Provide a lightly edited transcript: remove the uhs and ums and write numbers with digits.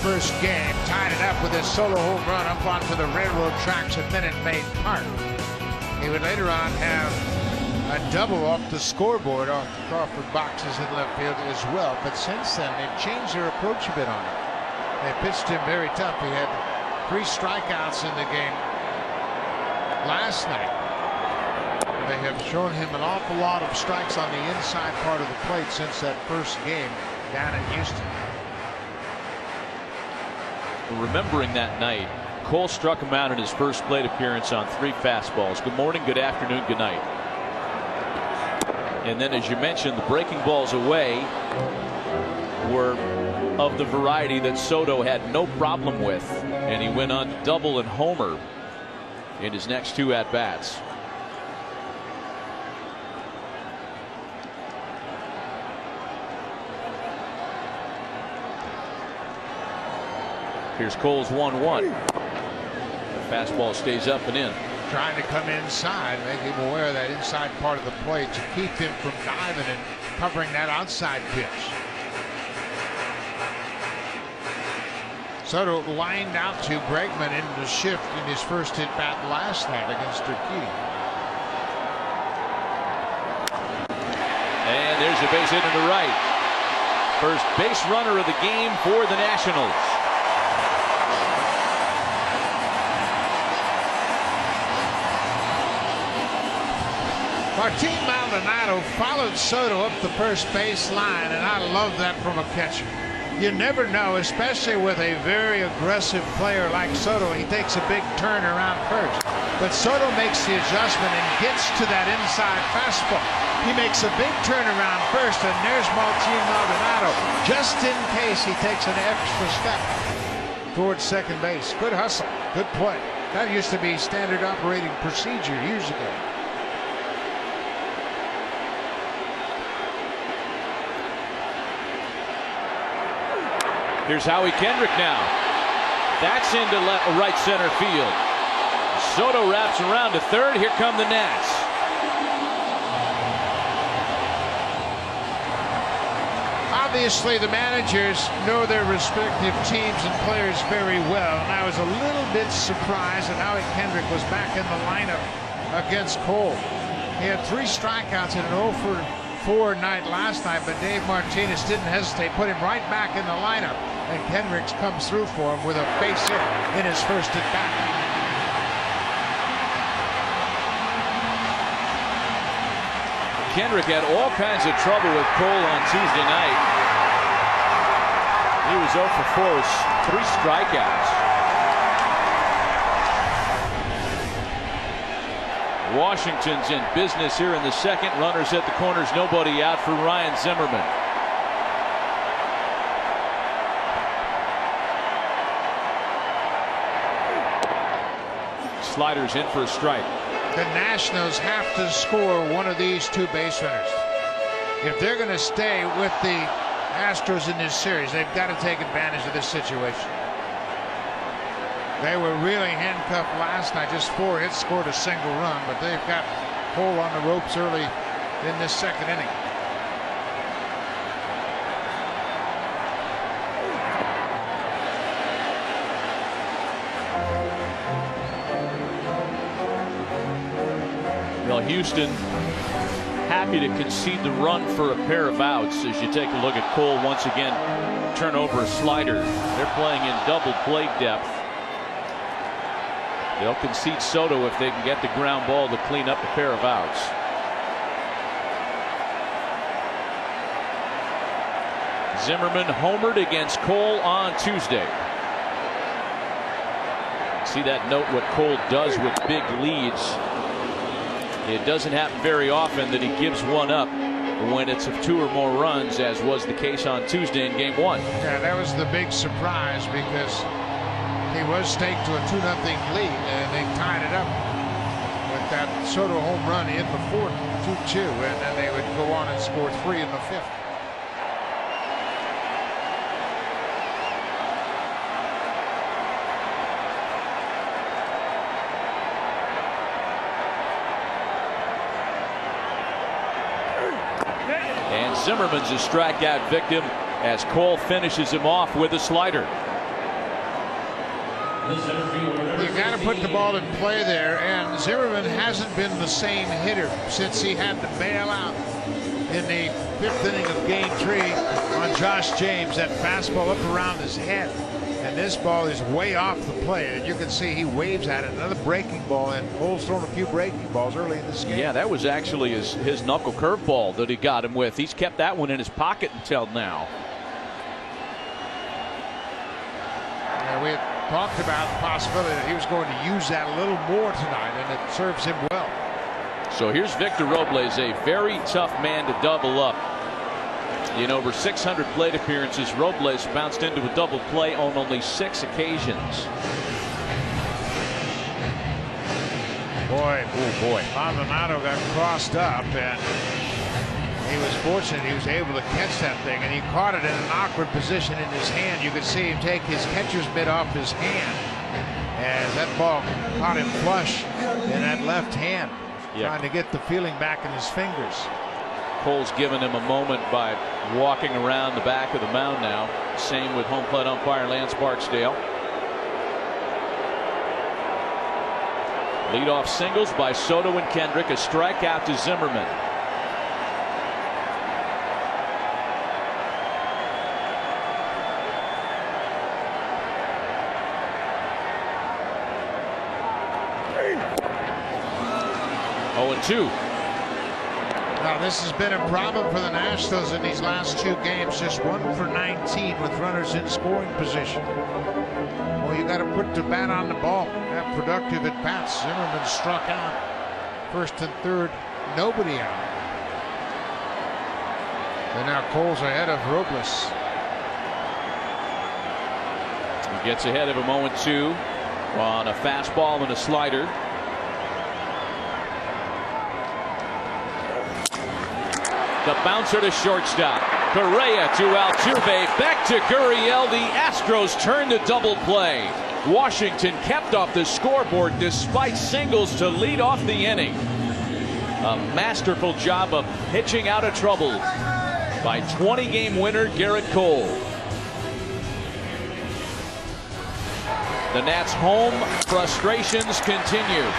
first game, tied it up with his solo home run up onto the railroad tracks at Minute Maid Park. He would later on have a double off the scoreboard off the Crawford boxes in left field as well. But since then, they've changed their approach a bit on him. They pitched him very tough. He had 3 strikeouts in the game last night. They have shown him an awful lot of strikes on the inside part of the plate since that first game down in Houston. Remembering that night, Cole struck him out in his first plate appearance on 3 fastballs. Good morning, good afternoon, good night. And then, as you mentioned, the breaking balls away were of the variety that Soto had no problem with, and he went on double and homer in his next 2 at-bats. Here's Cole's 1-1. The fastball stays up and in. Trying to come inside, make him aware of that inside part of the plate to keep him from diving and covering that outside pitch. Soto lined out to Bregman in the shift in his first at-bat last night against Urquidy. And there's a base hit to the right. First base runner of the game for the Nationals. Martin Maldonado followed Soto up the first base line, and I love that from a catcher. You never know, especially with a very aggressive player like Soto. He takes a big turn around first, but Soto makes the adjustment and gets to that inside fastball. He makes a big turn around first, and there's Martin Maldonado, just in case he takes an extra step towards second base. Good hustle, good play. That used to be standard operating procedure years ago. Here's Howie Kendrick now. That's into right center field. Soto wraps around to third. Here come the Nats. Obviously, the managers know their respective teams and players very well, and I was a little bit surprised that Howie Kendrick was back in the lineup against Cole. He had 3 strikeouts in an 0-for-4 night last night, but Dave Martinez didn't hesitate, put him right back in the lineup, and Kendrick comes through for him with a base hit in his first at bat. Kendrick had all kinds of trouble with Cole on Tuesday night. He was 0-for-4 with 3 strikeouts. Washington's in business here in the second. Runners at the corners, nobody out for Ryan Zimmerman. Sliders in for a strike. The Nationals have to score one of these 2 base runners. If they're going to stay with the Astros in this series, they've got to take advantage of this situation. They were really handcuffed last night. Just 4 hits, scored a single run, but they've got Cole on the ropes early in this second inning. Well, Houston happy to concede the run for a pair of outs as you take a look at Cole once again turn over a slider. They're playing in double play depth. They'll concede Soto if they can get the ground ball to clean up a pair of outs. Zimmerman homered against Cole on Tuesday. See that note what Cole does with big leads. It doesn't happen very often that he gives one up when it's of 2 or more runs, as was the case on Tuesday in Game 1. Yeah, that was the big surprise because he was staked to a 2-0 lead, and they tied it up with that Soto home run in the 4th, 2-2, and then they would go on and score 3 in the 5th. And Zimmerman's a strikeout victim as Cole finishes him off with a slider. You got to put the ball in play there, and Zimmerman hasn't been the same hitter since he had to bail out in the 5th inning of Game 3 on Josh James. That fastball up around his head, and this ball is way off the plate, and you can see he waves at it. Another breaking ball, and Cole's thrown a few breaking balls early in this game. Yeah, that was actually his knuckle curveball that he got him with. He's kept that one in his pocket until now. Yeah, we had talked about the possibility that he was going to use that a little more tonight, and it serves him well. So here's Victor Robles, a very tough man to double up. In over 600 plate appearances, Robles bounced into a double play on only 6 occasions. Boy, oh boy, Maldonado got crossed up, and he was fortunate he was able to catch that thing, and he caught it in an awkward position in his hand. You could see him take his catcher's mitt off his hand as that ball caught him flush in that left hand, trying to get the feeling back in his fingers. Cole's given him a moment by walking around the back of the mound now. Same with home plate umpire Lance Barksdale. Leadoff singles by Soto and Kendrick. A strikeout to Zimmerman. Oh, and 2. Now, this has been a problem for the Nationals in these last 2 games. Just 1 for 19 with runners in scoring position. Well, you got to put the bat on the ball. Have productive at bats. Zimmerman struck out. 1st and 3rd, nobody out. And now Cole's ahead of Robles. He gets ahead of him 0-2 on a fastball and a slider. The bouncer to shortstop. Correa to Altuve. Back to Gurriel. The Astros turn to double play. Washington kept off the scoreboard despite singles to lead off the inning. A masterful job of pitching out of trouble by 20-game winner Garrett Cole. The Nats' home frustrations continue.